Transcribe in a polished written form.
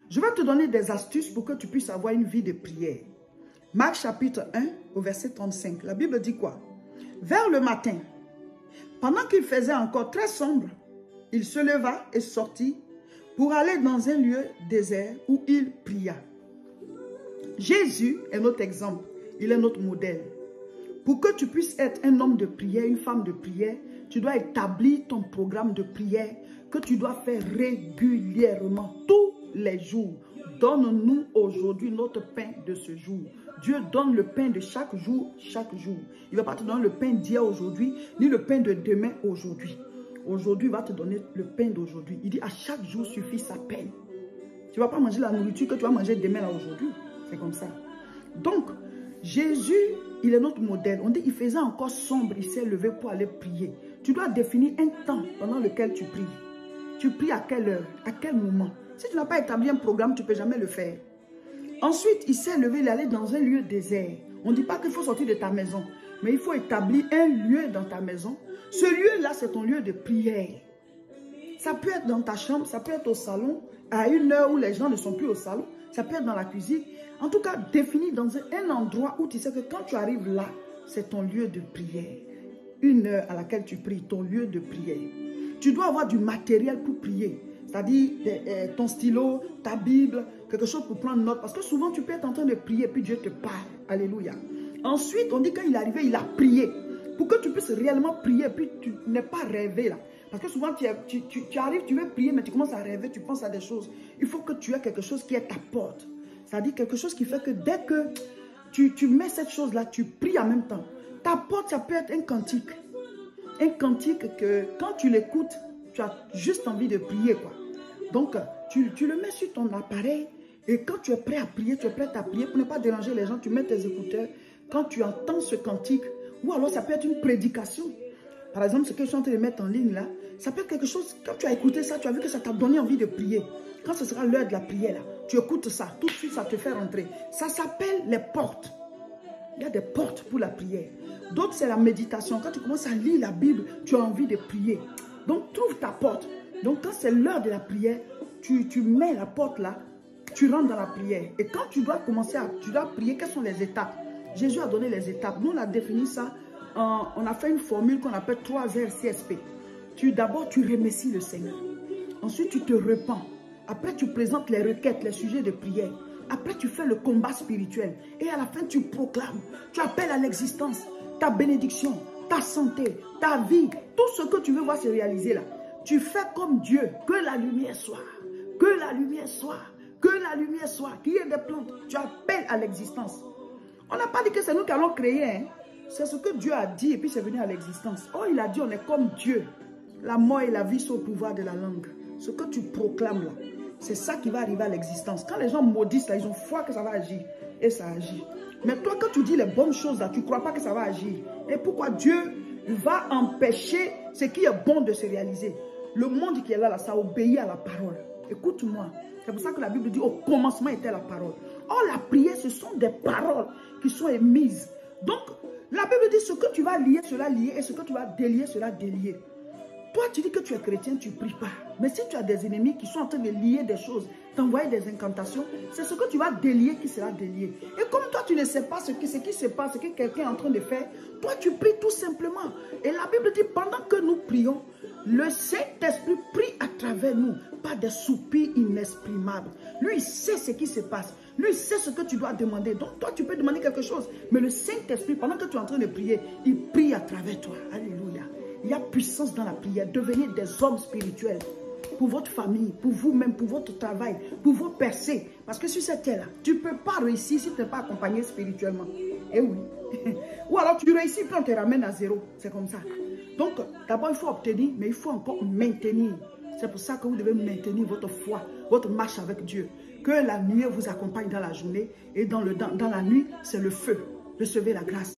Je vais te donner des astuces pour que tu puisses avoir une vie de prière. Marc chapitre 1 au verset 35. La Bible dit quoi? Vers le matin, pendant qu'il faisait encore très sombre, il se leva et sortit pour aller dans un lieu désert où il pria. Jésus est notre exemple. Il est notre modèle. Pour que tu puisses être un homme de prière, une femme de prière, tu dois établir ton programme de prière que tu dois faire régulièrement, tous les jours. Donne-nous aujourd'hui notre pain de ce jour. Dieu donne le pain de chaque jour, chaque jour. Il ne va pas te donner le pain d'hier aujourd'hui, ni le pain de demain aujourd'hui. Aujourd'hui, il va te donner le pain d'aujourd'hui. Il dit à chaque jour suffit sa peine. Tu ne vas pas manger la nourriture que tu vas manger demain là aujourd'hui. C'est comme ça. Donc, Jésus, il est notre modèle. On dit qu'il faisait encore sombre, il s'est levé pour aller prier. Tu dois définir un temps pendant lequel tu pries. Tu pries à quelle heure, à quel moment. Si tu n'as pas établi un programme, tu ne peux jamais le faire. Ensuite, il s'est levé, il allait dans un lieu désert. On ne dit pas qu'il faut sortir de ta maison, mais il faut établir un lieu dans ta maison. Ce lieu-là, c'est ton lieu de prière. Ça peut être dans ta chambre, ça peut être au salon, à une heure où les gens ne sont plus au salon. Ça peut être dans la cuisine. En tout cas, définis dans un endroit où tu sais que quand tu arrives là, c'est ton lieu de prière. Une heure à laquelle tu pries, ton lieu de prière. Tu dois avoir du matériel pour prier. C'est-à-dire ton stylo, ta Bible, quelque chose pour prendre note. Parce que souvent, tu peux être en train de prier, puis Dieu te parle. Alléluia. Ensuite, on dit quand il est arrivé, il a prié. Pour que tu puisses réellement prier, puis tu n'es pas rêvé là. Parce que souvent, tu arrives, tu veux prier, mais tu commences à rêver, tu penses à des choses. Il faut que tu aies quelque chose qui est ta porte. C'est-à-dire quelque chose qui fait que dès que tu mets cette chose-là, tu pries en même temps. Ta porte, ça peut être un cantique. Un cantique que quand tu l'écoutes, tu as juste envie de prier, quoi. Donc, tu le mets sur ton appareil et quand tu es prêt à prier, tu es prêt à prier pour ne pas déranger les gens, tu mets tes écouteurs. Quand tu entends ce cantique, ou alors ça peut être une prédication. Par exemple, ce que je suis en train de mettre en ligne là, ça peut être quelque chose, quand tu as écouté ça, tu as vu que ça t'a donné envie de prier. Quand ce sera l'heure de la prière là, tu écoutes ça, tout de suite ça te fait rentrer. Ça s'appelle les portes. Il y a des portes pour la prière. D'autres, c'est la méditation. Quand tu commences à lire la Bible, tu as envie de prier. Donc, trouve ta porte. Donc, quand c'est l'heure de la prière, tu mets la porte là, tu rentres dans la prière. Et quand tu dois commencer tu dois prier, quelles sont les étapes? Jésus a donné les étapes. Nous, on a défini ça. On a fait une formule qu'on appelle 3R CSP. D'abord, tu remercies le Seigneur. Ensuite, tu te repens. Après, tu présentes les requêtes, les sujets de prière. Après, tu fais le combat spirituel. Et à la fin, tu proclames. Tu appelles à l'existence ta bénédiction, ta santé, ta vie. Tout ce que tu veux voir se réaliser là. Tu fais comme Dieu. Que la lumière soit. Que la lumière soit. Que la lumière soit. Qu'il y ait des plantes. Tu appelles à l'existence. On n'a pas dit que c'est nous qui allons créer. Hein? C'est ce que Dieu a dit et puis c'est venu à l'existence. Oh, il a dit on est comme Dieu. La mort et la vie sont au pouvoir de la langue. Ce que tu proclames là, c'est ça qui va arriver à l'existence. Quand les gens maudissent là, ils ont foi que ça va agir. Et ça agit. Mais toi, quand tu dis les bonnes choses là, tu ne crois pas que ça va agir. Et pourquoi Dieu va empêcher ce qui est bon de se réaliser? Le monde qui est là, ça obéit à la parole. Écoute-moi. C'est pour ça que la Bible dit au commencement était la parole. Or, la prière, ce sont des paroles qui sont émises. Donc, la Bible dit ce que tu vas lier, cela lier. Et ce que tu vas délier, cela délier. Toi, tu dis que tu es chrétien, tu ne pries pas. Mais si tu as des ennemis qui sont en train de lier des choses, t'envoyer des incantations, c'est ce que tu vas délier qui sera délié. Et comme toi, tu ne sais pas ce qui se passe, ce que quelqu'un est en train de faire, toi, tu pries tout simplement. Et la Bible dit, pendant que nous prions, le Saint-Esprit prie à travers nous, par des soupirs inexprimables. Lui, il sait ce qui se passe. Lui, il sait ce que tu dois demander. Donc, toi, tu peux demander quelque chose. Mais le Saint-Esprit, pendant que tu es en train de prier, il prie à travers toi. Alléluia. Il y a puissance dans la prière. Devenez des hommes spirituels. Pour votre famille, pour vous-même, pour votre travail, pour vos percées. Parce que sur cette terre-là, tu ne peux pas réussir si tu n'es pas accompagné spirituellement. Eh oui. Ou alors tu réussis puis on te ramène à zéro. C'est comme ça. Donc, d'abord, il faut obtenir, mais il faut encore maintenir. C'est pour ça que vous devez maintenir votre foi, votre marche avec Dieu. Que la nuit vous accompagne dans la journée et dans la nuit, c'est le feu. Recevez la grâce.